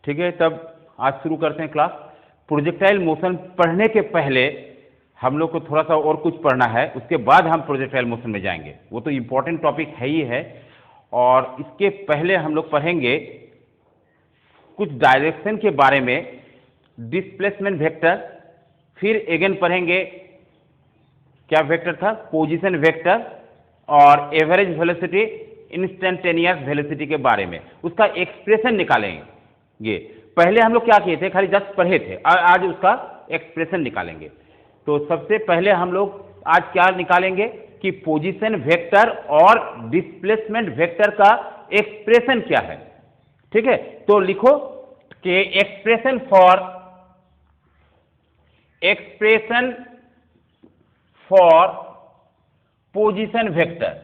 ठीक है, तब आज शुरू करते हैं क्लास। प्रोजेक्टाइल मोशन पढ़ने के पहले हम लोग को थोड़ा सा और कुछ पढ़ना है, उसके बाद हम प्रोजेक्टाइल मोशन में जाएंगे। वो तो इम्पोर्टेंट टॉपिक है ही है। और इसके पहले हम लोग पढ़ेंगे कुछ डायरेक्शन के बारे में, डिस्प्लेसमेंट वेक्टर, फिर अगेन पढ़ेंगे क्या वेक्टर था, पोजीशन वेक्टर, और एवरेज वेलोसिटी, इंस्टेंटेनियस वेलोसिटी के बारे में, उसका एक्सप्रेशन निकालेंगे। पहले हम लोग क्या किए थे, खाली जस्ट पढ़े थे, आज उसका एक्सप्रेशन निकालेंगे। तो सबसे पहले हम लोग आज क्या निकालेंगे कि पोजीशन वेक्टर और डिस्प्लेसमेंट वेक्टर का एक्सप्रेशन क्या है। ठीक है, तो लिखो कि एक्सप्रेशन फॉर पोजीशन वेक्टर।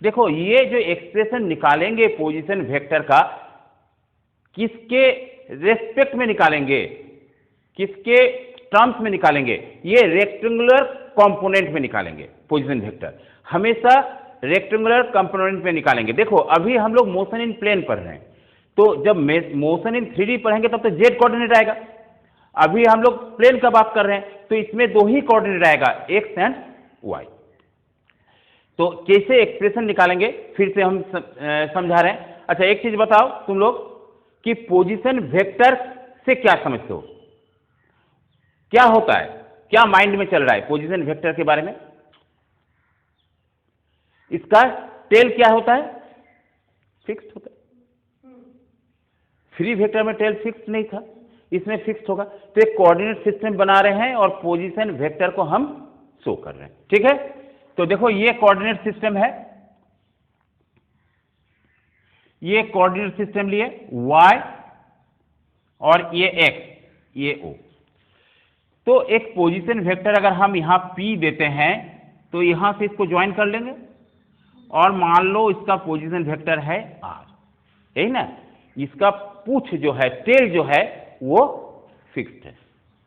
देखो ये जो एक्सप्रेशन निकालेंगे पोजीशन वेक्टर का, किसके रेस्पेक्ट में निकालेंगे, किसके टर्म्स में निकालेंगे, ये रेक्टेंगुलर कंपोनेंट में निकालेंगे। पोजीशन वेक्टर हमेशा रेक्टेंगुलर कंपोनेंट में निकालेंगे। देखो अभी हम लोग मोशन इन प्लेन पढ़ रहे हैं, तो जब मोशन इन 3D पढ़ेंगे तब तो जेड कोऑर्डिनेट आएगा। अभी हम लोग प्लेन का बात कर रहे हैं, तो इसमें दो ही कोऑर्डिनेट आएगा, एक्स एंड वाई। तो कैसे एक्सप्रेशन निकालेंगे फिर से हम समझा रहे हैं। अच्छा एक चीज बताओ तुम लोग कि पोजीशन वेक्टर से क्या समझते हो, क्या होता है, क्या माइंड में चल रहा है पोजीशन वेक्टर के बारे में? इसका टेल क्या होता है, फिक्स्ड होता है। फ्री वेक्टर में टेल फिक्स्ड नहीं था, इसमें फिक्स्ड होगा। तो एक कोऑर्डिनेट सिस्टम बना रहे हैं और पोजीशन वेक्टर को हम शो कर रहे हैं। ठीक है, तो देखो ये कोऑर्डिनेट सिस्टम है, ये कोऑर्डिनेट सिस्टम लिए y और ये x, ये o। तो एक पोजीशन वेक्टर अगर हम यहां p देते हैं तो यहां से इसको ज्वाइन कर लेंगे, और मान लो इसका पोजीशन वेक्टर है r, यही ना, इसका पूछ जो है, टेल जो है वो फिक्स्ड है,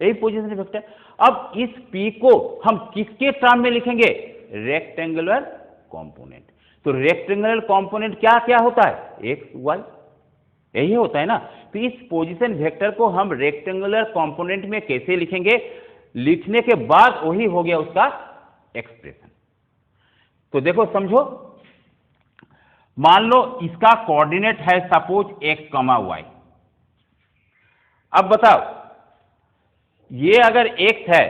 यही पोजीशन वेक्टर। अब इस p को हम किसके टर्म में लिखेंगे, रेक्टेंगुलर कंपोनेंट। तो रेक्टेंगुलर कंपोनेंट क्या क्या होता है, एक्स वाई, यही होता है ना। तो इस पोजीशन वेक्टर को हम रेक्टेंगुलर कंपोनेंट में कैसे लिखेंगे, लिखने के बाद वही हो गया उसका एक्सप्रेशन। तो देखो समझो, मान लो इसका कोऑर्डिनेट है सपोज एक्स कॉमा वाई। अब बताओ ये अगर एक्स है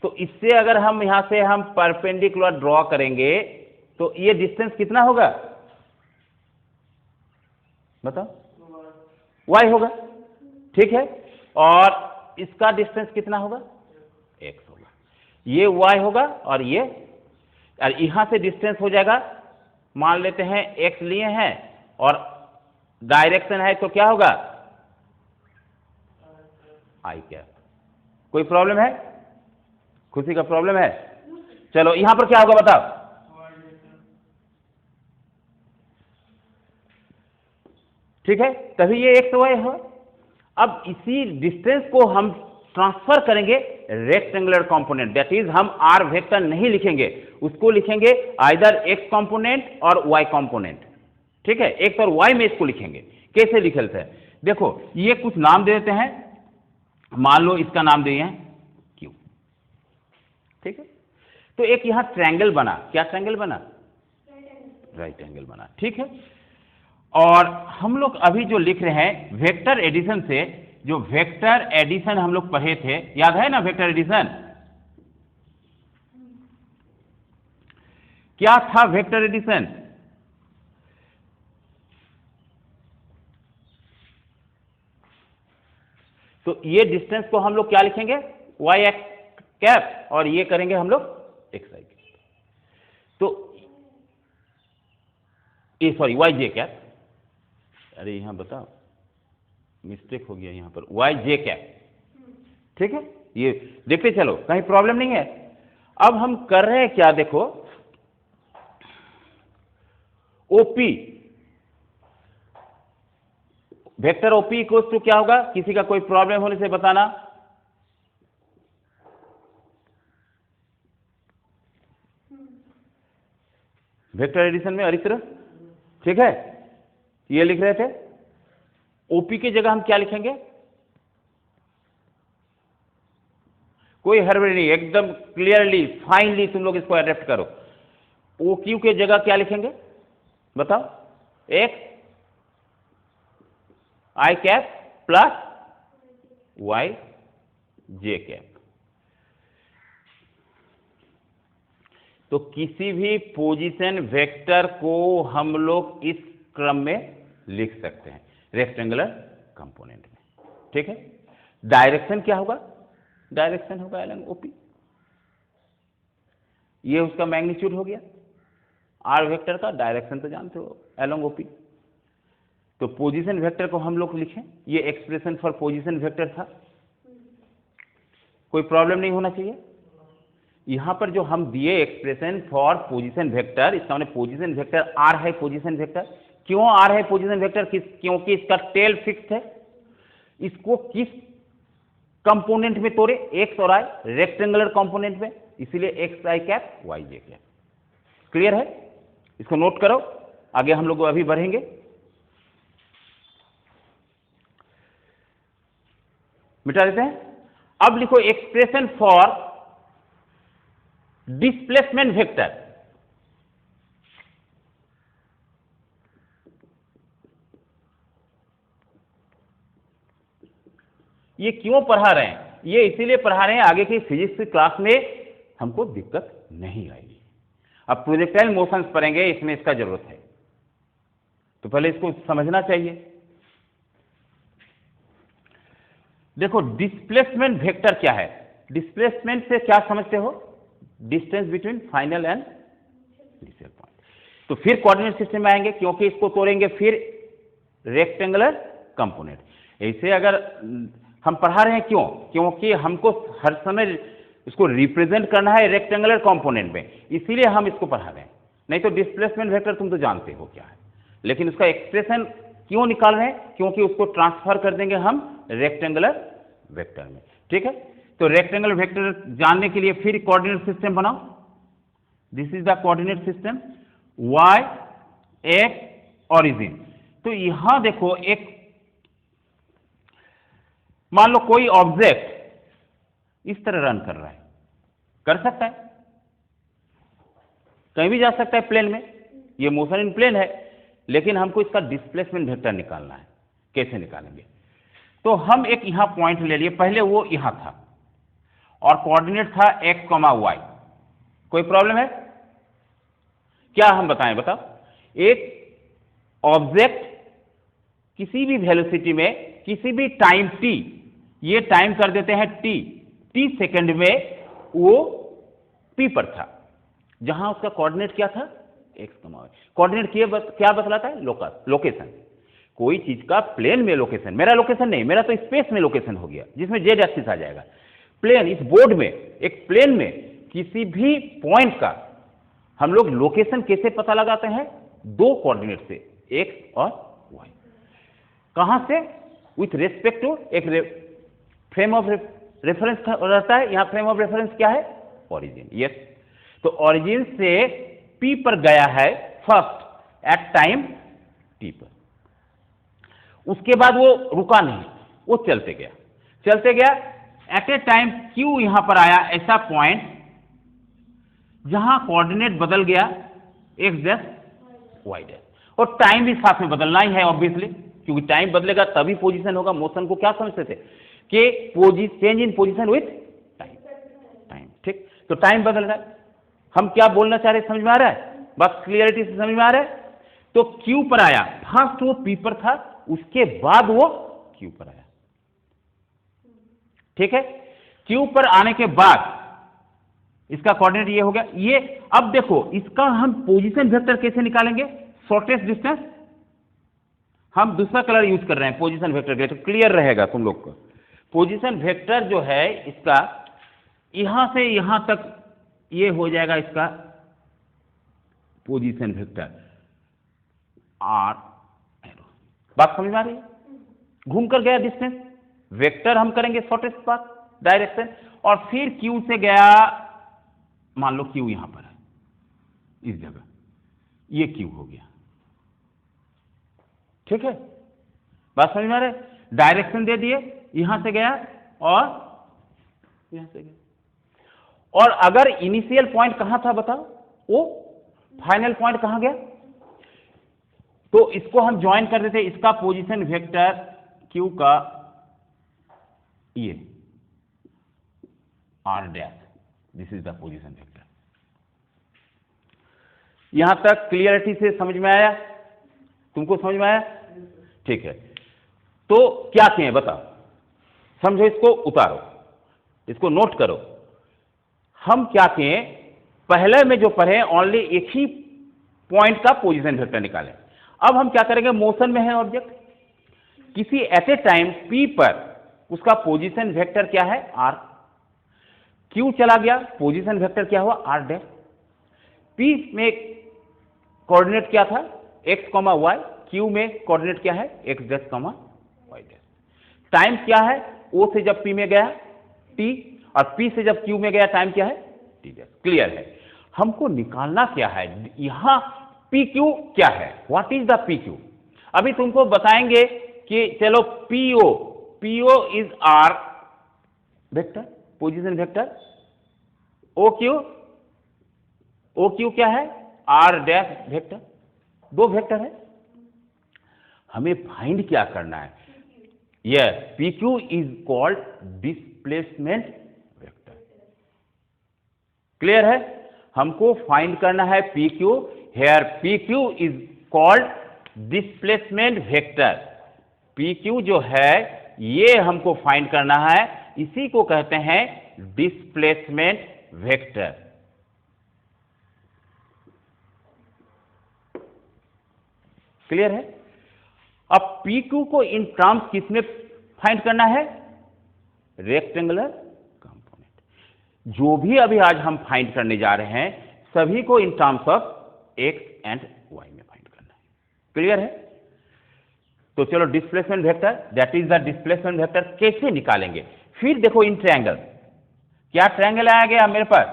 तो इससे अगर हम यहां से हम परपेंडिकुलर ड्रॉ करेंगे तो ये डिस्टेंस कितना होगा, बताओ, y होगा। ठीक है, और इसका डिस्टेंस कितना होगा, x होगा। ये y होगा और ये, और यहां से डिस्टेंस हो जाएगा, मान लेते हैं x लिए हैं और डायरेक्शन है तो क्या होगा, i क्या। कोई प्रॉब्लम है, खुशी का प्रॉब्लम है? चलो यहां पर क्या होगा बताओ, ठीक है, तभी ये एक्स वाई है। अब इसी डिस्टेंस को हम ट्रांसफर करेंगे रेक्टेंगुलर कंपोनेंट, दैट इज हम आर वेक्टर नहीं लिखेंगे, उसको लिखेंगे आइदर एक्स कंपोनेंट और वाई कंपोनेंट। ठीक है, एक्स और वाई में इसको लिखेंगे। कैसे लिखते हैं, देखो ये कुछ नाम दे देते हैं, मान लो इसका नाम दिए हैं क्यू। ठीक है, तो एक यहां ट्रायंगल बना, क्या ट्रायंगल बना, राइट एंगल बना। ठीक है, और हम लोग अभी जो लिख रहे हैं वेक्टर एडिशन से, जो वेक्टर एडिशन हम लोग पढ़े थे, याद है ना वेक्टर एडिशन क्या था, वेक्टर एडिशन तो ये डिस्टेंस को हम लोग क्या लिखेंगे, वाई एक्स कैप, और ये करेंगे हम लोग एक्स आई कैप। तो ये सॉरी वाई जे कैप, अरे यहां बताओ मिस्टेक हो गया यहां पर, वाई जे कैप। ठीक है, ये देखते चलो, कहीं प्रॉब्लम नहीं है। अब हम कर रहे हैं क्या, देखो OP, vector OP equals to क्या होगा, किसी का कोई प्रॉब्लम होने से बताना। वेक्टर एडिशन में इस तरह, ठीक है, ये लिख रहे थे। ओपी की जगह हम क्या लिखेंगे? कोई हड़बड़ी नहीं, एकदम क्लियरली फाइनली तुम लोग इसको अडेप्ट करो। ओ क्यू के जगह क्या लिखेंगे बताओ? X I cap plus Y J cap. तो किसी भी पोजीशन वेक्टर को हम लोग इस क्रम में लिख सकते हैं रेक्टेंगुलर कंपोनेंट में, ठीक है। डायरेक्शन क्या होगा? डायरेक्शन होगा अलोंग ओपी, ये उसका मैग्नीट्यूड हो गया। आर वेक्टर का डायरेक्शन तो जानते हो, अलोंग ओपी। तो पोजीशन वेक्टर को हम लोग लिखें, ये एक्सप्रेशन फॉर पोजीशन वेक्टर था, कोई प्रॉब्लम नहीं होना चाहिए। यहां पर जो हम दिए एक्सप्रेशन फॉर पोजीशन वेक्टर, इसका मतलब पोजीशन वेक्टर आर है पोजीशन वेक्टर। क्यों आर है पोजीशन वेक्टर? क्योंकि इसका टेल फिक्स है। इसको किस कंपोनेंट में तोड़े? एक्स और आई, रेक्टेंगुलर कंपोनेंट में, इसीलिए x I cap Y J cap. Clear है? इसको नोट करो, आगे हम लोग अभी बढ़ेंगे। मिटा देते हैं। अब लिखो एक्सप्रेशन फॉर डिस्प्लेसमेंट वेक्टर। ये क्यों पढ़ा रहे हैं? ये इसीलिए पढ़ा रहे हैं, आगे की फिजिक्स की क्लास में हमको दिक्कत नहीं आएगी। अब प्रोजेक्टाइल मोशंस पढ़ेंगे, इसमें इसका जरूरत है, तो पहले इसको समझना चाहिए। देखो डिस्प्लेसमेंट वेक्टर क्या है? डिस्प्लेसमेंट से क्या समझते हो? Distance between final and initial point. तो फिर कोऑर्डिनेट सिस्टम में आएंगे, क्योंकि इसको तोड़ेंगे फिर रेक्टेंगुलर कंपोनेंट। ऐसे अगर हम पढ़ा रहे हैं, क्यों? क्योंकि हमको हर समय इसको रिप्रेजेंट करना है रेक्टेंगुलर कंपोनेंट में, इसीलिए हम इसको पढ़ा रहे हैं। नहीं तो डिस्प्लेसमेंट वेक्टर तुम तो जानते हो क्या है, लेकिन उसका एक्सप्रेशन क्यों निकाल रहे हैं? क्योंकि उसको ट्रांसफर कर देंगे हम रेक्टेंगुलर वेक्टर में, ठीक है। तो रेक्टेंगुलर वेक्टर जानने के लिए फिर कोऑर्डिनेट सिस्टम बनाओ। This is the coordinate system, Y X origin. तो यहां देखो, एक मान लो कोई ऑब्जेक्ट इस तरह रन कर रहा है, कर सकता है, कहीं भी जा सकता है प्लेन में, ये मोशन इन प्लेन है, लेकिन हमको इसका डिस्प्लेसमेंट वेक्टर निकालना है। कैसे निकालेंगे? तो हम एक यहां पॉइंट ले लिए, पहले वो यहां था और कोऑर्डिनेट था एक्स कॉमा वाई। कोई प्रॉब्लम है क्या? हम बताएं, बताओ। एक ऑब्जेक्ट किसी भी वेलोसिटी में, किसी भी टाइम टी, ये टाइम कर देते हैं टी सेकंड में, वो पी पर था, जहां उसका कोऑर्डिनेट क्या था? X comma Y. कोऑर्डिनेट क्या बतलाता है? लोकेशन। कोई चीज का प्लेन में लोकेशन, मेरा लोकेशन नहीं, मेरा तो स्पेस में लोकेशन हो गया, जिसमें जेड एक्सिस आ जाएगा। प्लेन, इस बोर्ड में, एक प्लेन में किसी भी पॉइंट का हम लोग लोकेशन कैसे पता लगाते हैं? दो कोऑर्डिनेट से, एक्स और वाई। कहां से? विथ रेस्पेक्ट टू एक फ्रेम ऑफ रेफरेंस रहता है। यहां फ्रेम ऑफ रेफरेंस क्या है? ओरिजिन। यस, तो ओरिजिन से पी पर गया है फर्स्ट एट टाइम टी पर, उसके बाद वो रुका नहीं, वो चलते गया एट ए टाइम क्यू यहां पर आया, ऐसा पॉइंट जहां कोऑर्डिनेट बदल गया एक्स डैश वाई डैश, और टाइम भी साथ में बदलना ही है ऑब्वियसली, क्योंकि टाइम बदलेगा तभी पोजीशन होगा। मोशन को क्या समझते थे कि change in position with time, ठीक। तो टाइम बदल रहा है, हम क्या बोलना चाह रहे समझ में आ रहा है? बस क्लियरिटी से समझ में आ रहा है। तो क्यू पर आया, फर्स्ट वो पी पर था, उसके बाद वो क्यू पर आया, ठीक है। क्यू पर आने के बाद इसका कोऑर्डिनेट ये हो गया, ये। अब देखो इसका हम पोजीशन वेक्टर कैसे निकालेंगे? शॉर्टेस्ट डिस्टेंस, हम दूसरा कलर यूज कर रहे हैं पोजीशन वेक्टर के, तो क्लियर रहेगा तुम लोग को। पोजीशन वेक्टर जो है इसका, यहां से यहां तक ये हो जाएगा इसका पोजीशन वेक्टर आर एरो। बात समझ में आ रही है? घूम कर गया डिस्टेंस, वेक्टर हम करेंगे शॉर्टेस्ट पाथ डायरेक्शन, और फिर क्यू से गया, मान लो क्यू यहां पर है इस जगह, ये क्यू हो गया। ठीक है, बात समझ में आ रहा है? डायरेक्शन दे दिए, यहां से गया और यहां से गया। और अगर इनिशियल पॉइंट कहां था बताओ, ओ फाइनल पॉइंट कहां गया, तो इसको हम ज्वाइन कर देते, इसका पोजीशन वेक्टर क्यू का ये R dash, this is the position vector. यहां तक क्लियरिटी से समझ में आया? तुमको समझ में आया? ठीक है, तो क्या किए बताओ, समझो, इसको उतारो, इसको नोट करो। हम क्या किए, पहले में जो पढ़े ओनली एक ही पॉइंट का पोजीशन वेक्टर निकालें। अब हम क्या करेंगे, मोशन में है ऑब्जेक्ट, किसी एट ए टाइम पी पर उसका पोजीशन वेक्टर क्या है, आर। क्यू चला गया, पोजीशन वेक्टर क्या हुआ, आर डैश। पी में कोऑर्डिनेट क्या था, एक्स कॉमा वाई, क्यू में कोऑर्डिनेट क्या है, X dash comma Y dash. Time क्या है, ओ से जब पी में गया टी, और पी से जब क्यू में गया टाइम क्या है, टी डैश। क्लियर है? हमको निकालना क्या है, यहां पी क्यू क्या है, what is the P Q. अभी तुमको बताएंगे कि चलो PO, PO is R vector, position vector. O Q क्या है, आर डैश वेक्टर। दो वेक्टर है, हमें फाइंड क्या करना है, yes, P Q is called displacement vector. Clear है? हमको फाइंड करना है P Q, here P Q is called displacement vector. P Q जो है ये हमको फाइंड करना है, इसी को कहते हैं डिस्प्लेसमेंट वेक्टर। क्लियर है? अब पी क्यू को इन टर्म्स किसमें फाइंड करना है, रेक्टेंगुलर कंपोनेंट। जो भी अभी आज हम फाइंड करने जा रहे हैं सभी को in terms of X and Y में फाइंड करना है। क्लियर है? तो चलो displacement vector, that is the displacement vector कैसे निकालेंगे। फिर देखो इन ट्रायंगल, क्या ट्रायंगल आया गया मेरे पास,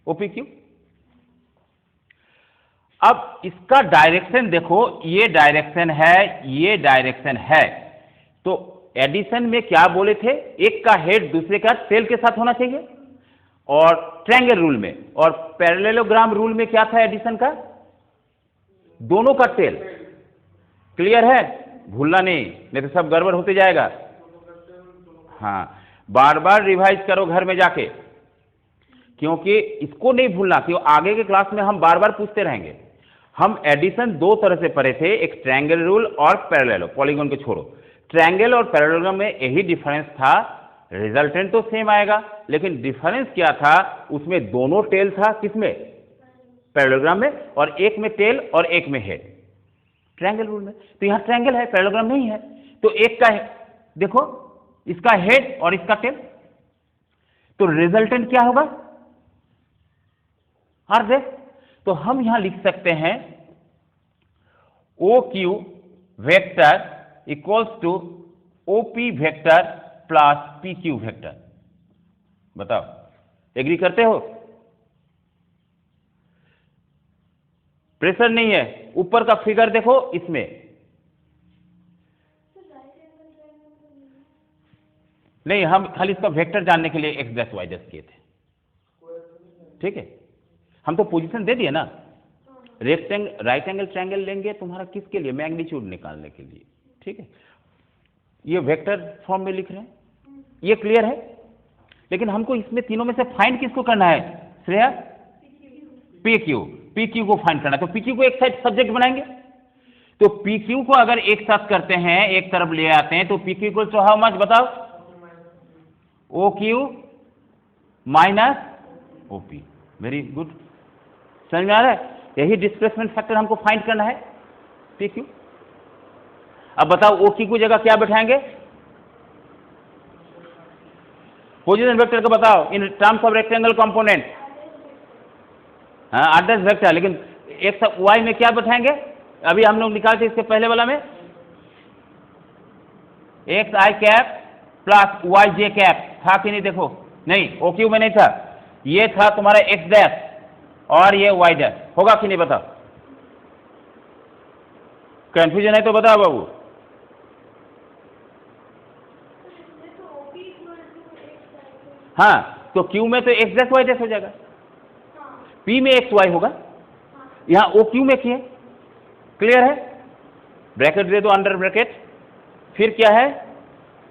ओपी क्यू। अब इसका डायरेक्शन देखो, ये डायरेक्शन है, ये डायरेक्शन है। तो एडिशन में क्या बोले थे, एक का हेड दूसरे का टेल के साथ होना चाहिए, और ट्रायंगल रूल में, और पैरेललोग्राम रूल में क्या था एडिशन का, दोनों का टेल। क्लियर है? भूलना नहीं तो सब गड़बड़ होते जाएगा। हाँ, बार बार रिवाइज करो घर में जाके, क्योंकि इसको नहीं भूलना, क्योंकि आगे के क्लास में हम बार बार पूछते रहेंगे। हम एडिशन दो तरह से पढ़े थे, एक ट्रायंगल रूल और पैरेलल, पॉलीगॉन को छोड़ो। ट्रायंगल और पैरेललोग्राम में यही डिफरेंस था, रिजल्टेंट तो सेम आएगा, लेकिन डिफरेंस क्या था, उसमें दोनों टेल था, किसमें, पैरेललोग्राम में, और एक में टेल और एक में हेड ट्रायंगल रूल में। तो यहां ट्रायंगल है, पैरेललोग्राम नहीं है, तो एक का देखो, इसका हेड और इसका टेल, तो रिजल्टेंट क्या होगा, आर डैश। तो हम यहां लिख सकते हैं O Q vector equals to OP vector plus P Q vector. बताओ, एग्री करते हो? प्रेशर नहीं है, ऊपर का फिगर देखो, इसमें नहीं, हम खाली इसका वेक्टर जानने के लिए एक्स डैश वाई डैश किए थे। ठीक है, हम तो पोजीशन दे दिए ना। रेक्टेंगल, राइट एंगल ट्रायंगल लेंगे तुम्हारा किसके लिए, मैग्नीट्यूड निकालने के लिए। ठीक है, ये वेक्टर फॉर्म में लिख रहे हैं, ये क्लियर है। लेकिन हमको इसमें तीनों में से फाइंड किसको करना है Shreya, P Q. P Q को फाइंड करना है, तो पी क्यू को एक साइड सब्जेक्ट बनाएंगे। तो पी क्यू को अगर एक साथ करते हैं, एक तरफ ले आते हैं, तो P Q equal to how much बताओ, O Q minus OP. Very good, समझ में आ रहा है? यही डिस्प्लेसमेंट फैक्टर हमको फाइंड करना है, पी क्यू। अब बताओ ओ क्यू की जगह क्या बैठाएंगे, पोजीशन वेक्टर को बताओ इन टर्म्स ऑफ रेक्टेंगल कंपोनेंट। हाँ, आर डैश वेक्टर, लेकिन एक्स वाई में क्या बैठाएंगे, अभी हम लोग निकाले थे इसके पहले वाला में, x I cap plus Y J cap था कि नहीं, देखो नहीं, ओ क्यू में नहीं था, ये था तुम्हारा एक्स डैश और ये वाई डैश, होगा कि नहीं बताओ। कंफ्यूजन है तो बताओ बाबू। हाँ, तो क्यू में तो एक्स डैश वाई डैश हो जाएगा, पी में एक्स वाई होगा, यहाँ ओ क्यू में किए। क्लियर है? ब्रैकेट दे दो अंडर ब्रैकेट, फिर क्या है,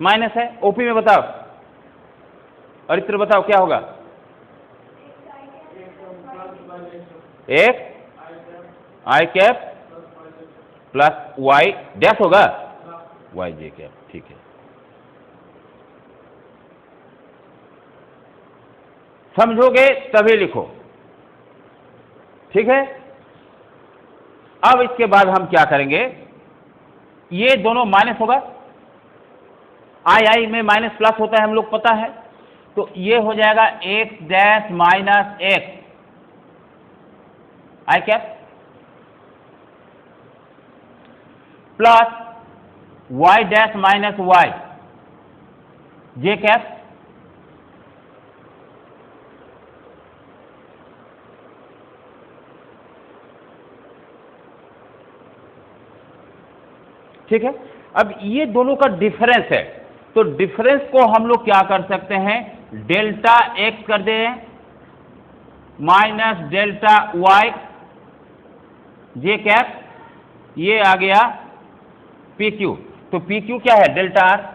माइनस है। ओपी में बताओ, और इस तरह बताओ क्या होगा, एक आई कैप प्लस वाई डैश होगा, वाई जे कैप। ठीक है, समझोगे तभी लिखो। ठीक है, अब इसके बाद हम क्या करेंगे, ये दोनों माइनस होगा, आई आई में माइनस प्लस होता है हम लोग पता है, तो ये हो जाएगा X dash minus X I cap plus Y dash minus Y J cap. ठीक है, अब ये दोनों का डिफरेंस है, तो डिफरेंस को हम लोग क्या कर सकते हैं, डेल्टा एक्स कर दें minus delta Y J cap, ये आ गया पी क्यू। तो पी क्यू क्या है, डेल्टा आर।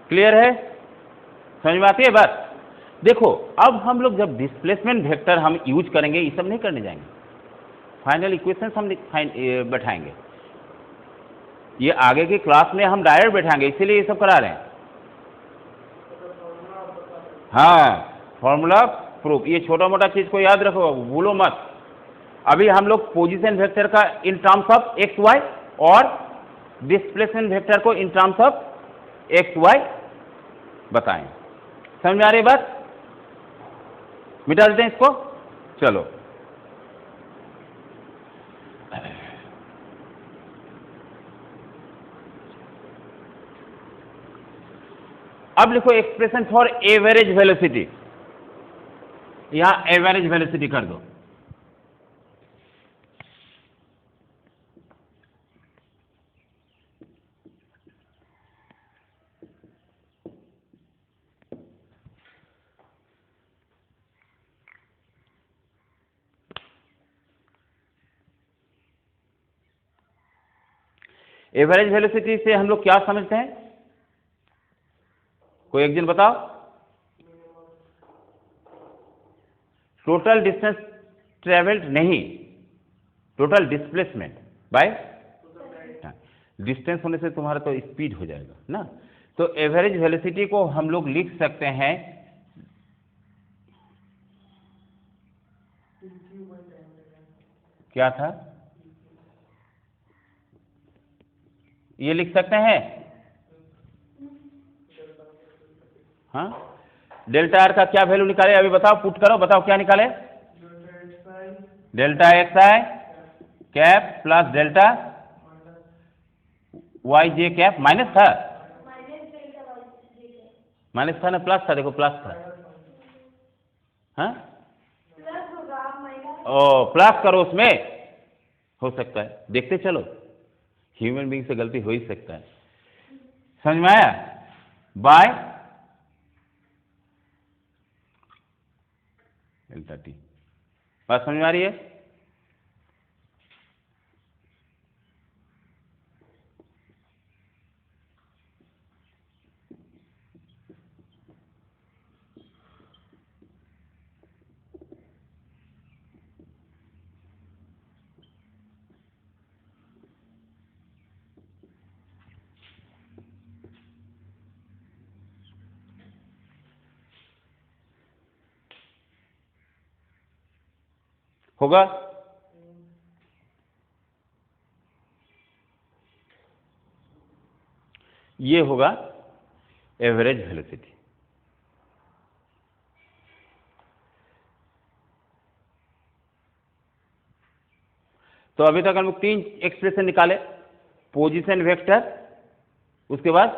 क्लियर है, समझ में आती है बात? देखो, अब हम लोग जब डिस्प्लेसमेंट वेक्टर हम यूज करेंगे, ये सब नहीं करने जाएंगे, फाइनल इक्वेशंस हम बैठाएंगे, ये आगे की क्लास में हम डायरेक्ट बैठाएंगे, इसीलिए ये सब करा रहे हैं। हाँ, फॉर्मूला प्रूफ, ये छोटा मोटा चीज को याद रखो, भूलो मत। अभी हम लोग पोजीशन वेक्टर का in terms of X Y और डिस्प्लेसमेंट वेक्टर को in terms of X Y बताएं। समझ में आ रही बात? मिटा देते हैं इसको, चलो। अब लिखो एक्सप्रेशन फॉर एवरेज वेलोसिटी, यहां एवरेज वेलोसिटी कर दो। एवरेज वेलोसिटी से हम लोग क्या समझते हैं, कोई एक जन बताओ। टोटल डिस्टेंस ट्रेवल्ड नहीं, टोटल डिस्प्लेसमेंट बाय डिस्टेंस होने से तुम्हारा तो स्पीड हो जाएगा ना। तो एवरेज वेलोसिटी को हम लोग लिख सकते हैं, क्या था, ये लिख सकते हैं, हाँ। डेल्टा आर का क्या वैल्यू निकाले, अभी बताओ, पुट करो, बताओ क्या निकाले, delta x I cap plus delta Y J cap, minus था, माइनस था ना, प्लस था, देखो प्लस था, हाँ, ओ प्लस करो, उसमें हो सकता है, देखते चलो, ह्यूमन बीइंग से गलती हो ही सकता है। समझ में आया, बाय डेल्टा टी, बात समझ में आ रही है? होगा, ये होगा एवरेज वेलोसिटी। तो अभी तक हम लोग तीन एक्सप्रेशन निकाले, पोजीशन वेक्टर, उसके बाद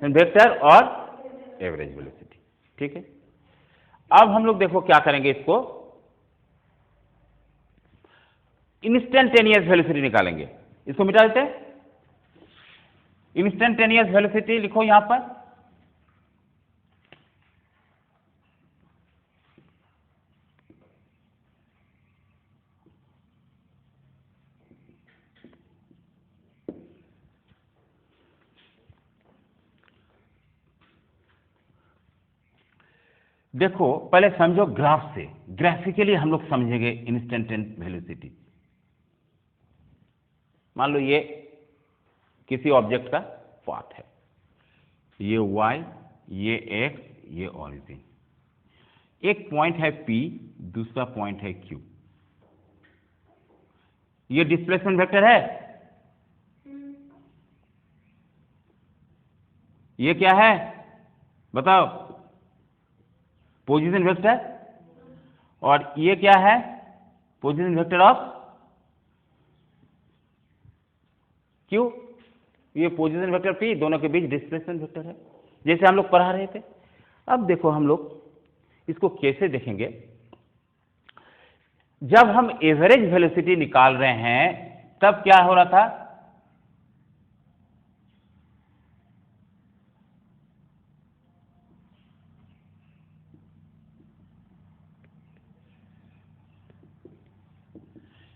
वेक्टर और एवरेज वेलोसिटी। ठीक है, अब हम लोग देखो क्या करेंगे, इसको इंस्टेंटेनियस वेलोसिटी निकालेंगे। इसको मिटा देते हैं। इंस्टेंटेनियस वेलोसिटी लिखो यहां पर, देखो पहले समझो ग्राफ से, ग्राफिकली हम लोग समझेंगे इंस्टेंटेनियस वेलोसिटी। मान लो ये किसी ऑब्जेक्ट का पाथ है, ये y, ये x, ये ओरिजिन। एक पॉइंट है P, दूसरा पॉइंट है Q। ये डिस्प्लेसमेंट वेक्टर है, ये क्या है बताओ, पोजीशन वेक्टर। और ये क्या है, पोजीशन वेक्टर ऑफ Q। ये पोजीशन वेक्टर P, दोनों के बीच डिस्प्लेसमेंट वेक्टर है, जैसे हम लोग पढ़ा रहे थे। अब देखो हम लोग इसको कैसे देखेंगे। जब हम एवरेज वेलोसिटी निकाल रहे हैं तब क्या हो रहा था,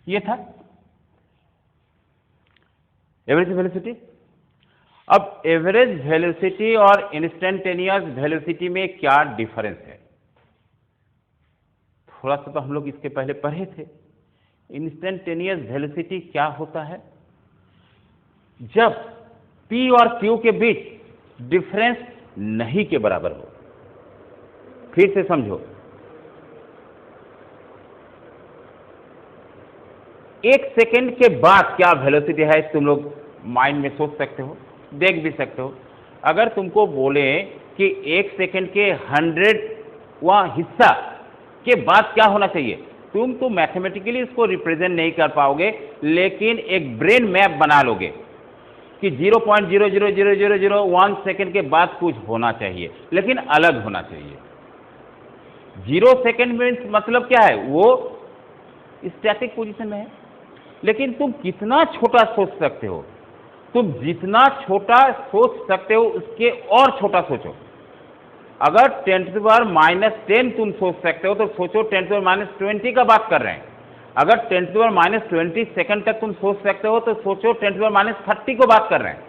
ये था एवरेज वेलोसिटी। अब एवरेज वेलोसिटी और इंस्टेंटेनियस वेलोसिटी में क्या डिफरेंस है, थोड़ा सा तो हम लोग इसके पहले पढ़े थे। इंस्टेंटेनियस वेलोसिटी क्या होता है, जब P और Q के बीच डिफरेंस नहीं के बराबर हो। फिर से समझो, एक सेकेंड के बाद क्या वेलोसिटी है तुम लोग माइंड में सोच सकते हो, देख भी सकते हो। अगर तुमको बोले कि एक सेकेंड के 100वां हिस्सा के बाद क्या होना चाहिए, तुम तो मैथमेटिकली इसको रिप्रेजेंट नहीं कर पाओगे, लेकिन एक ब्रेन मैप बना लोगे कि 0.00001 सेकेंड के बाद कुछ होना चाहिए, लेकिन अलग होना चाहिए। 0 सेकेंड मीन्स मतलब क्या है, वो स्टैटिक पोजीशन में है, लेकिन तुम कितना छोटा सोच सकते हो, तुम जितना छोटा सोच सकते हो उसके और छोटा सोचो। अगर 10⁻⁻10 तुम सोच सकते हो तो सोचो 10⁻⁻20 का बात कर रहे हैं। अगर 10⁻⁻20 सेकंड तक तुम सोच सकते हो तो सोचो 10⁻⁻30 को बात कर रहे हैं।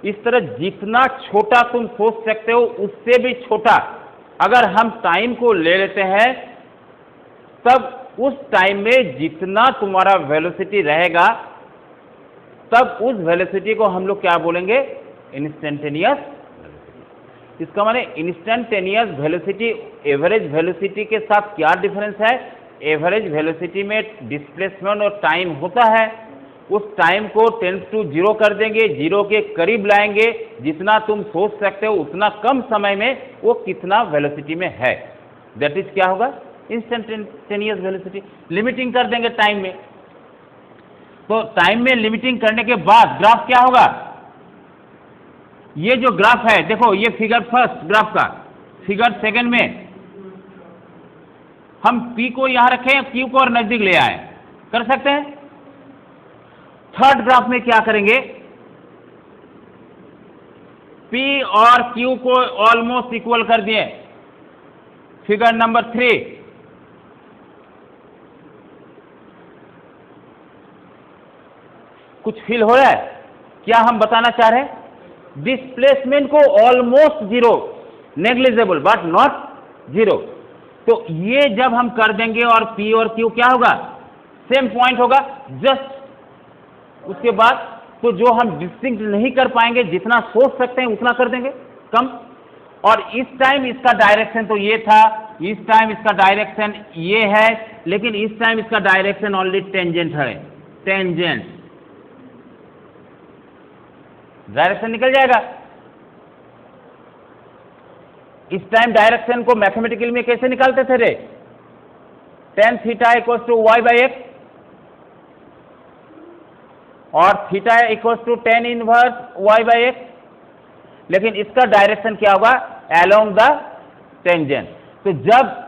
इस तरह जितना छोटा तुम सोच सकते हो उससे भी छोटा अगर हम टाइम को ले लेते हैं, तब उस टाइम में जितना तुम्हारा वेलोसिटी रहेगा, तब उस वेलोसिटी को हम लोग क्या बोलेंगे, इंस्टेंटेनियस वेलोसिटी। इसका माने इंस्टेंटेनियस वेलोसिटी एवरेज वेलोसिटी के साथ क्या डिफरेंस है, एवरेज वेलोसिटी में डिस्प्लेसमेंट और टाइम होता है, उस टाइम को 10 to 0 कर देंगे, 0 के करीब लाएंगे। जितना तुम सोच सकते हो उतना कम समय में वो कितना वेलोसिटी में है, दैट इज क्या होगा, इंस्टेंटेनियस वेलोसिटी। लिमिटिंग कर देंगे टाइम में, तो टाइम में लिमिटिंग करने के बाद ग्राफ क्या होगा, ये जो ग्राफ है देखो, ये फिगर फर्स्ट ग्राफ का, फिगर सेकंड में हम P को यहां रखें, Q को और नजदीक ले आए, कर सकते हैं। थर्ड ग्राफ में क्या करेंगे, P और Q को ऑलमोस्ट इक्वल कर दिए, फिगर नंबर 3। कुछ फील हो रहा है, क्या हम बताना चाह रहे हैं, डिस्प्लेसमेंट को ऑलमोस्ट 0, नेग्लिजिबल बट नॉट 0। तो ये जब हम कर देंगे और P और Q क्या होगा, सेम पॉइंट होगा, जस्ट उसके बाद तो जो हम डिस्टिंक्ट नहीं कर पाएंगे, जितना सोच सकते हैं उतना कर देंगे कम। और इस टाइम इसका डायरेक्शन तो ये था, इस टाइम इसका डायरेक्शन ये है, लेकिन इस टाइम इसका डायरेक्शन ओनली टेंजेंट है, टेंजेंट डायरेक्शन निकल जाएगा। इस टाइम डायरेक्शन को मैथमेटिकल में कैसे निकालते थे रे, tan θ = y/x, और theta equal to tan inverse Y by X, लेकिन इसका डायरेक्शन क्या होगा, अलोंग द टेंजेंट। तो जब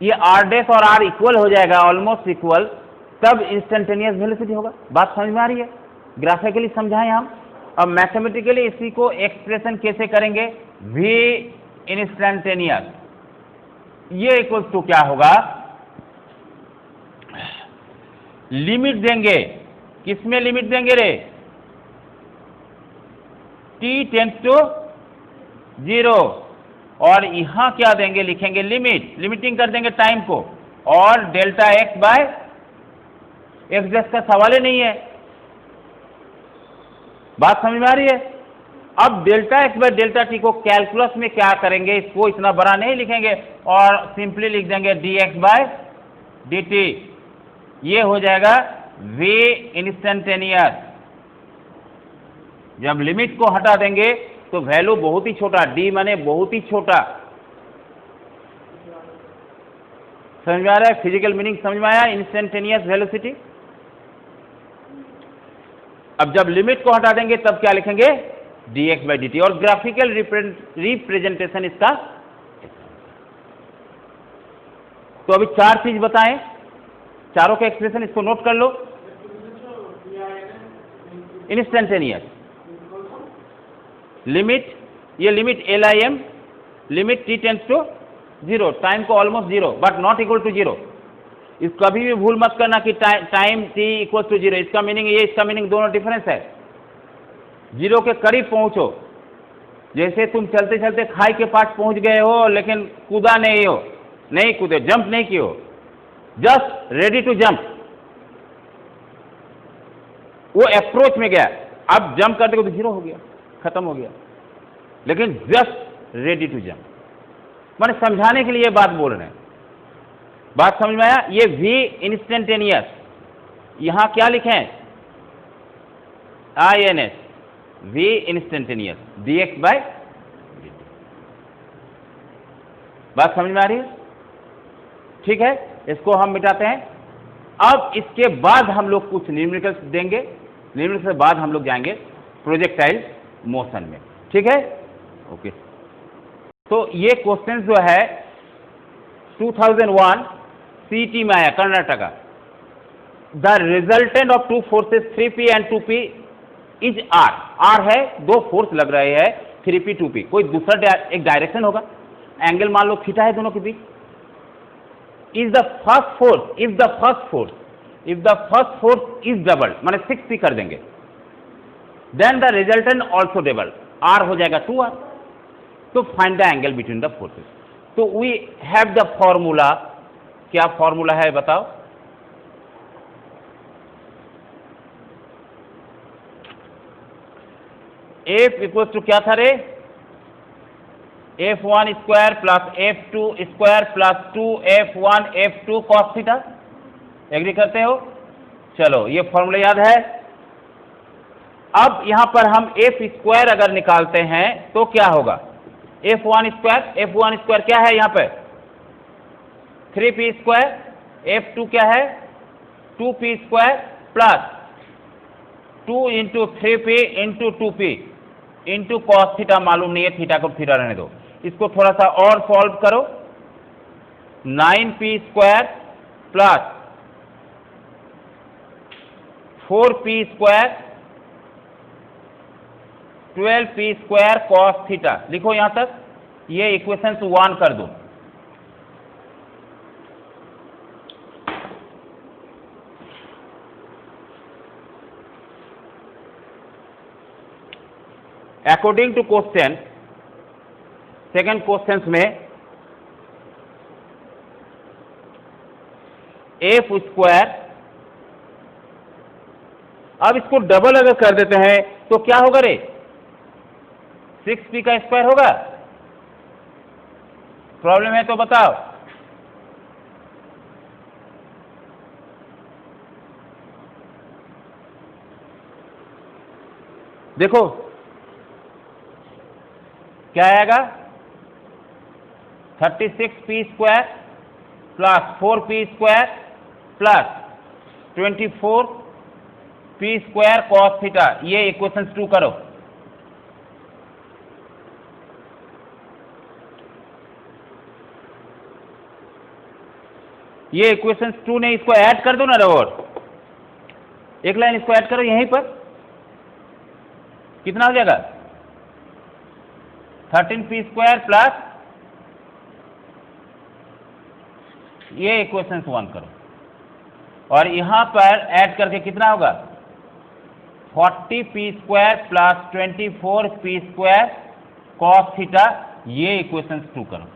ये आर डैश और आर इक्वल हो जाएगा, ऑलमोस्ट इक्वल, तब इंस्टेंटेनियस वेलोसिटी होगा। बात समझ में आ रही है? ग्राफिकली समझाएं हम। अब मैथमेटिकली इसी को एक्सप्रेशन कैसे करेंगे, v इंस्टेंटेनियस, ये इक्वल टू क्या होगा, लिमिट देंगे, किसमें लिमिट देंगे रे, t टेंड्स टू 0, और यहां क्या देंगे, लिखेंगे लिमिट, लिमिटिंग कर देंगे टाइम को, और delta X by X dash का सवाल ही नहीं है। बात समझ में आ रही है? अब delta X by delta T को कैलकुलस में क्या करेंगे, इसको इतना बड़ा नहीं लिखेंगे और सिंपली लिख देंगे D X by D T, ये हो जाएगा v इंस्टेंटेनियस। जब लिमिट को हटा देंगे तो वैल्यू बहुत ही छोटा, d माने बहुत ही छोटा। समझ में आ रहा है? फिजिकल मीनिंग समझ में आया इंस्टेंटेनियस वेलोसिटी। अब जब लिमिट को हटा देंगे तब क्या लिखेंगे, dx बाई dt, और ग्राफिकल रिप्रेजेंटेशन इसका। तो अभी चार चीज बताएं, चारों के एक्सप्रेशन, इसको नोट कर लो। इंस्टेंटेनियस लिमिट, ये limit LIM, limit t tends to 0, time को almost 0 but not equal to 0। इस कभी भी भूल मत करना कि टाइम t इक्वल टू 0, इसका मीनिंग ये, इसका मीनिंग दोनों डिफरेंस है। 0 के करीब पहुंचो, जैसे तुम चलते चलते खाई के पास पहुंच गए हो लेकिन कूदा नहीं हो, नहीं कूदे, जंप नहीं किए हो, जस्ट रेडी टू जंप, वो अप्रोच में गया, अब जंप करते को तो 0 हो गया, खत्म हो गया, लेकिन जस्ट रेडी टू जंप। मैंने समझाने के लिए बात बोल रहे हैं। बात समझ में आया? ये v इंस्टेंटेनियस, यहां क्या लिखें, INS, v instantaneous dx by dt। बात समझ में आ रही है? ठीक है, इसको हम मिटाते हैं। अब इसके बाद हम लोग कुछ न्यूमेरिकल्स देंगे, न्यूमेरिकल्स के बाद हम लोग जाएंगे प्रोजेक्टाइल मोशन में। ठीक है, ओके। तो ये क्वेश्चन जो है 2001 CT में आया, Karnataka. The resultant of two forces 3P and 2P is R। R है, दो फोर्स लग रहे हैं, 3P 2P, कोई दूसरा एक डायरेक्शन होगा, एंगल मान लो थीटा है दोनों के बीच। Is the first force, if the first force is double, माने 6P कर देंगे, then the resultant also double, R हो जाएगा 2R। तो find the angle between the forces. तो वी हैव द फॉर्मूला, क्या फॉर्मूला है बताओ, F इक्वल टू क्या था रे, F1 square plus F2 square plus 2F1 F2 cos theta. Agree करते हो? चलो, ये फॉर्मूला याद है। अब यहां पर हम F स्क्वायर अगर निकालते हैं तो क्या होगा, F1 स्क्वायर क्या है यहां पे, 3P स्क्वायर, F2 क्या है, 2P square plus 2 into 3P into 2P into cos theta, मालूम नहीं है, थीटा को थीटा रहने दो। इसको थोड़ा सा और सॉल्व करो, 9P square plus 4P square 12P square cos theta. लिखो यहां तक, ये इक्वेशन 1 कर दो। According to question, second question में F स्क्वायर, अब इसको डबल अगर कर देते हैं तो क्या होगा रे, 6P का स्क्वायर होगा। प्रॉब्लम है तो बताओ। देखो क्या आएगा, 36P square plus 4P square plus 24 P square cos theta, ये इक्वेशन 2 करो। ये इक्वेशन 2 ने इसको ऐड कर दो ना रवर, एक लाइन इसको ऐड करो यहीं पर, कितना हो जाएगा 13 पी स्क्वायर प्लस ये इक्वेशन 1 करो, और यहां पर ऐड करके कितना होगा 40 P square plus 24 P square cos theta, ये इक्वेशन 2 करो।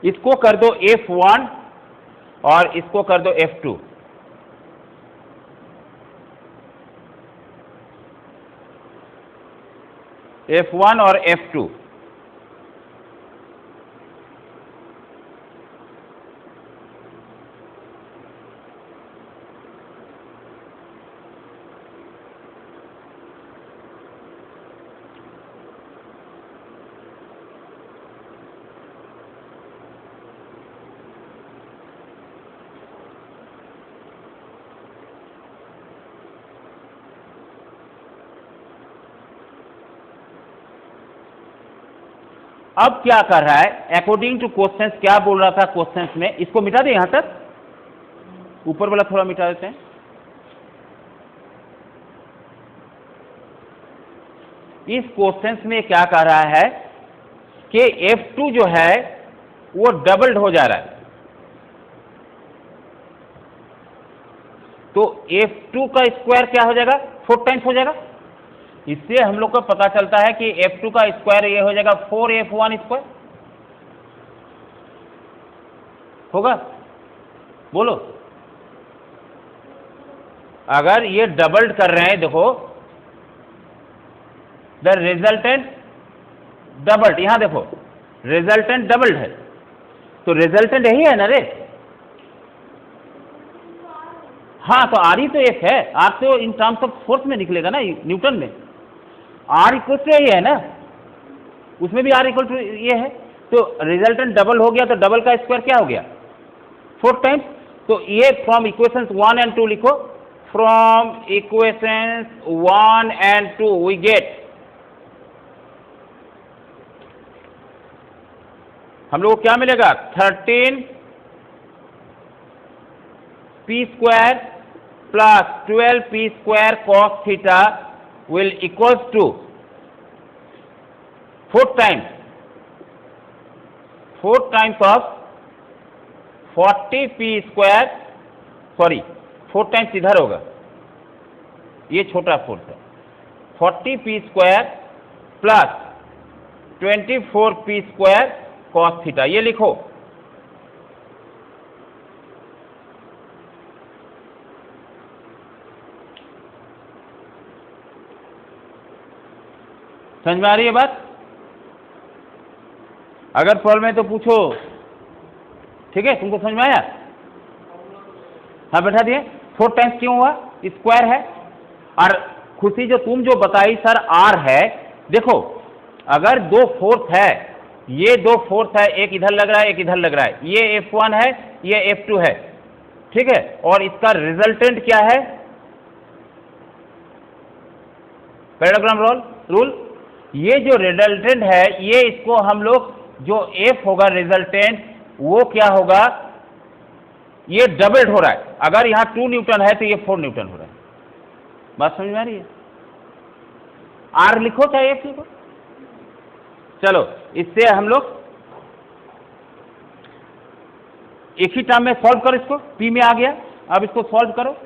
इसको कर दो F1 और इसको कर दो F2। F1 और F2, अब क्या कर रहा है अकॉर्डिंग टू क्वेश्चंस, क्या बोल रहा था क्वेश्चंस में, इसको मिटा दे, यहां तक ऊपर वाला थोड़ा मिटा देते हैं। इस क्वेश्चंस में क्या कह रहा है कि F2 जो है वो डबल्ड हो जा रहा है, तो F2 का स्क्वायर क्या हो जाएगा 4 टाइम्स हो जाएगा। इससे हम लोग को पता चलता है कि F2 का स्क्वायर ये हो जाएगा 4F1 स्क्वायर होगा। बोलो, अगर ये डबल्ड कर रहे हैं, देखो द रिजल्टेंट डबल्ड, यहां देखो रिजल्टेंट डबल्ड है, तो रिजल्टेंट यही है ना रे। हाँ, तो आर ही तो एक है, आर तो इन टर्म्स ऑफ फोर्स में निकलेगा ना न्यूटन में, आर इक्वल टू यही है ना, उसमें भी आर इक्वल टू ये है, तो रिजल्टेंट डबल हो गया, तो डबल का स्क्वायर क्या हो गया 4 टाइम्स। तो ये फ्रॉम इक्वेशंस 1 एंड 2 लिखो, from equations 1 and 2 we get, हम लोग को क्या मिलेगा 13 P square plus 12 P square cos theta will equals to 4 times of 40 p square, sorry 4 times इधर होगा, ये छोटा 4 है, 40 p square plus 24 p square cos theta, ये लिखो। समझ में आ रही है बात? अगर प्रॉब्लम है तो पूछो, ठीक है, तुमको समझ में आया? हाँ बैठा दिए। 4 टाइम्स क्यों हुआ, स्क्वायर है, और खुशी जो तुम जो बताई सर आर है, देखो अगर 2 फोर्थ है, ये 2 फोर्थ है, एक इधर लग रहा है एक इधर लग रहा है, ये F1 है ये F2 है, ठीक है, और इसका रिजल्टेंट क्या है पैराग्राम रूल, ये जो रिजल्टेंट है ये इसको हम लोग जो F होगा रिजल्टेंट वो क्या होगा, ये डबल्ड हो रहा है, अगर यहां 2 न्यूटन है तो ये 4 न्यूटन हो रहा है। बात समझ में आ रही है? आर लिखो चाहे F लिखो, चलो इससे हम लोग एक ही टर्म में सॉल्व करो, इसको P में आ गया, अब इसको सॉल्व करो।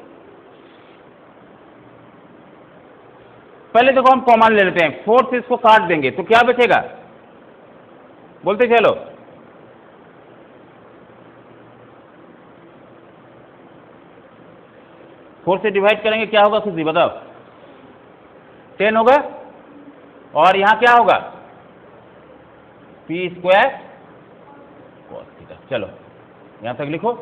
पहले देखो हम कॉमन ले लेते हैं, 4 से इसको काट देंगे तो क्या बचेगा, बोलते चलो, फोर से डिवाइड करेंगे क्या होगा खुशी बताओ, 10 होगा, और यहां क्या होगा पी स्क्वायर कॉस थीटा। चलो यहां तक लिखो।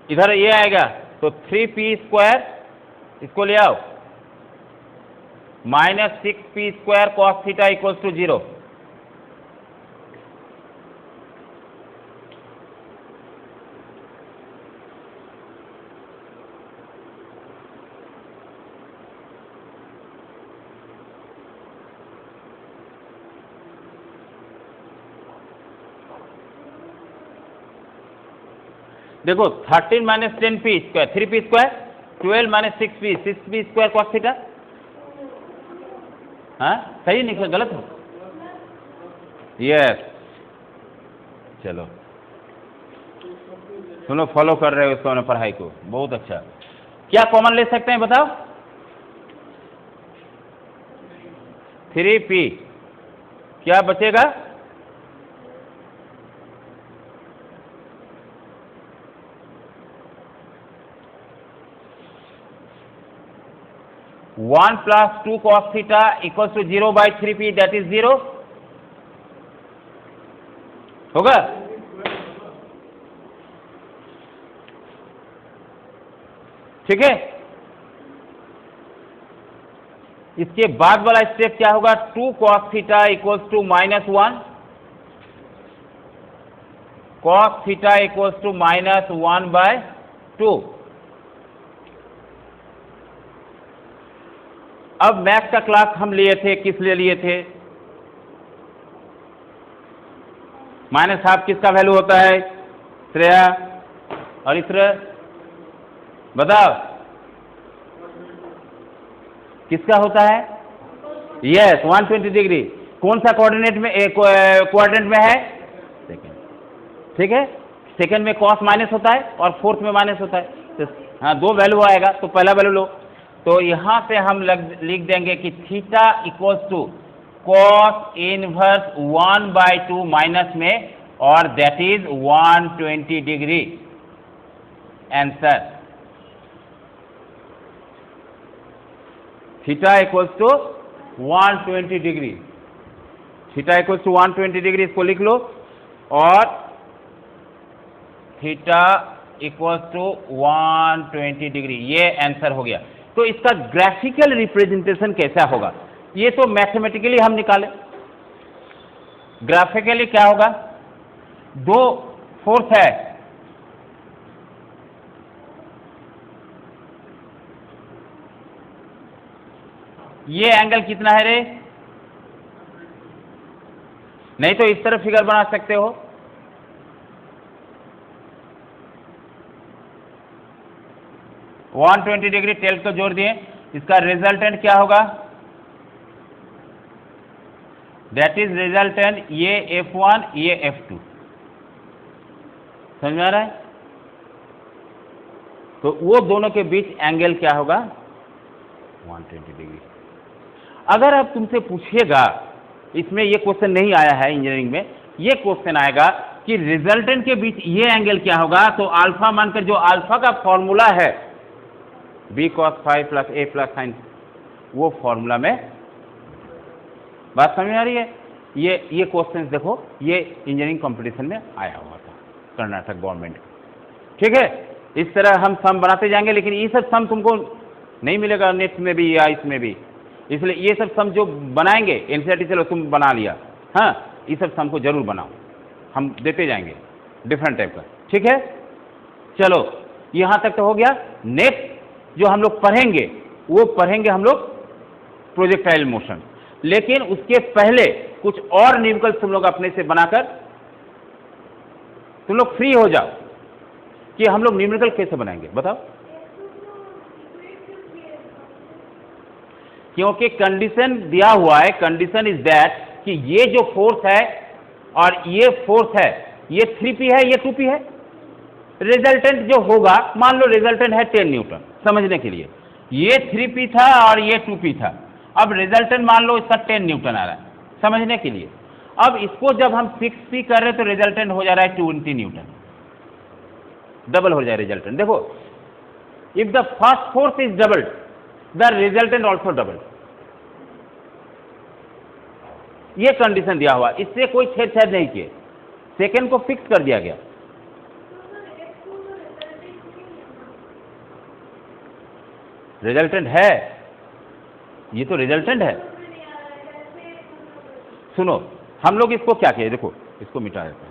इधर ये आएगा तो 3p², इसको ले आओ, -6p² cos theta equals to 0। देखो 13 - 10p², 3p², 12 - 6p, 6p² cos theta. हाँ सही नहीं, गलत हो? यस, चलो तुम लोग फॉलो कर रहे हो इसको, पढ़ाई को, बहुत अच्छा। क्या कॉमन ले सकते हैं बताओ? 3p, क्या बचेगा? 1 + 2 cos theta equals to 0/3p, that is 0 होगा। ठीक है, इसके बाद वाला स्टेप क्या होगा? 2 cos theta equals to -1, cos theta equals to -1/2। अब मैक्स का क्लास हम लिए थे, किस लिए लिए थे? -12 किसका वैल्यू होता है श्रेया और इत्र? बताओ किसका होता है? Yes, 120 degree. कौन सा कोऑर्डिनेट में, क्वाड्रेंट में है? सेकंड। ठीक है, सेकंड में कॉस माइनस होता है और फोर्थ में माइनस होता है, तो हाँ दो वैल्यू आएगा, तो पहला वैल्यू लो। तो यहां से हम लिख देंगे कि theta equals to cos inverse 1/2 minus में, और that is 120 degree. Answer theta equals to 120 degree. Theta equals to 120 degree, इसको लिख लो, और थीटा इक्वल्स टू 120 डिग्री, ये आंसर हो गया। तो इसका ग्राफिकल रिप्रेजेंटेशन कैसा होगा? ये तो मैथमेटिकली हम निकालें। ग्राफिकली क्या होगा? दो फोर्स है, ये एंगल कितना है रे? नहीं तो इस तरह फिगर बना सकते हो, - 120 डिग्री टेल को जोड़ दिए, इसका रिजल्टेंट क्या होगा? दैट इज रिजल्टेंट ये F1, ये F2। समझ में आ रहा है? तो वो दोनों के बीच एंगल क्या होगा? 120 डिग्री। अगर अब तुमसे पूछेगा, इसमें ये क्वेश्चन नहीं आया है इंजीनियरिंग में, ये क्वेश्चन आएगा कि रिजल्टेंट के बीच ये एंगल क्या होगा, तो अल्फा मानकर, जो अल्फा का फॉर्मूला है b cos phi + a + sin, वो फॉर्मूला में, बात समझ में आ रही है? ये क्वेश्चन देखो, ये इंजीनियरिंग कंपटीशन में आया हुआ था, कर्नाटक गवर्नमेंट। ठीक है, इस तरह हम सम बनाते जाएंगे, लेकिन ये सब सम तुमको नहीं मिलेगा नेट में भी या इसमें भी, इसलिए ये सब सम जो बनाएंगे एनसीईआरटी, चलो तुम बना लिया, हाँ ये सब सम को जरूर बनाओ, हम देते जाएंगे डिफरेंट टाइप का। ठीक है, चलो यहां तक तो हो गया। नेक्स्ट जो हम लोग पढ़ेंगे, वो पढ़ेंगे हम लोग प्रोजेक्टाइल मोशन, लेकिन उसके पहले कुछ और न्यूमेरिकल्स तुम लोग अपने से बनाकर तुम लोग फ्री हो जाओ कि हम लोग न्यूमेरिकल कैसे बनाएंगे, बताओ। क्योंकि कंडीशन दिया हुआ है, कंडीशन इज दैट कि ये जो फोर्स है और ये फोर्स है, ये 3p है, ये 2p है। रिजल्टेंट जो होगा, मान लो रिजल्टेंट है 10 न्यूटन, समझने के लिए ये 3p था और ये 2p था, अब रिजल्टेंट मान लो इसका 10 न्यूटन आ रहा है, समझने के लिए। अब इसको जब हम 6p कर रहे हैं तो रिजल्टेंट हो जा रहा है 20 न्यूटन, डबल हो जाए रिजल्टेंट। देखो, if the first force is doubled, the resultant also double. ये कंडीशन दिया हुआ, इससे कोई छेड़छाड़ नहीं किए, सेकेंड को फिक्स कर दिया गया। रिजल्टेंट है, ये तो रिजल्टेंट है। सुनो, हम लोग इसको क्या किए, देखो इसको मिटा देते हैं।